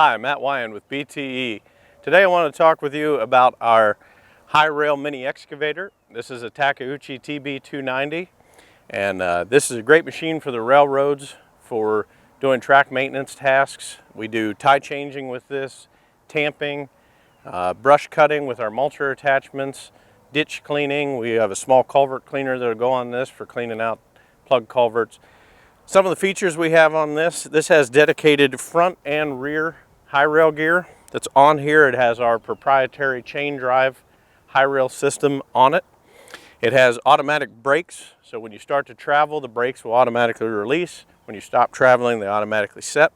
Hi, I'm Matt Wyan with BTE. Today I want to talk with you about our high rail mini excavator. This is a Takeuchi TB 290, and this is a great machine for the railroads for doing track maintenance tasks. We do tie changing with this, tamping, brush cutting with our mulcher attachments, ditch cleaning. We have a small culvert cleaner that will go on this for cleaning out plug culverts. Some of the features we have on this has dedicated front and rear high rail gear that's on here. It has our proprietary chain drive high rail system on it. It has automatic brakes, so when you start to travel, the brakes will automatically release. When you stop traveling, they automatically set.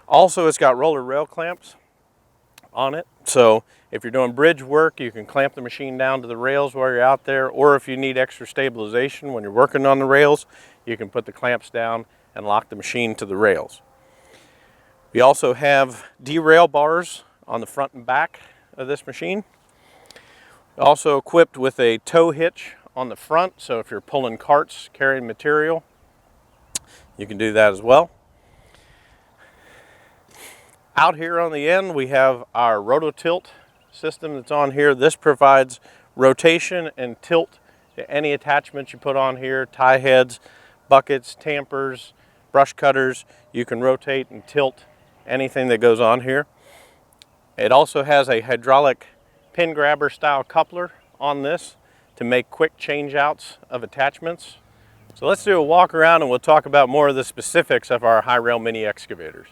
Also, it's got roller rail clamps on it, so if you're doing bridge work, you can clamp the machine down to the rails while you're out there, or if you need extra stabilization when you're working on the rails, you can put the clamps down and lock the machine to the rails. We also have derail bars on the front and back of this machine. Also equipped with a tow hitch on the front, so if you're pulling carts, carrying material, you can do that as well. Out here on the end, we have our rototilt system that's on here. This provides rotation and tilt to any attachments you put on here, tie heads, buckets, tampers, brush cutters. You can rotate and tilt anything that goes on here. It also has a hydraulic pin grabber style coupler on this to make quick change outs of attachments. So let's do a walk around and we'll talk about more of the specifics of our high rail mini excavators.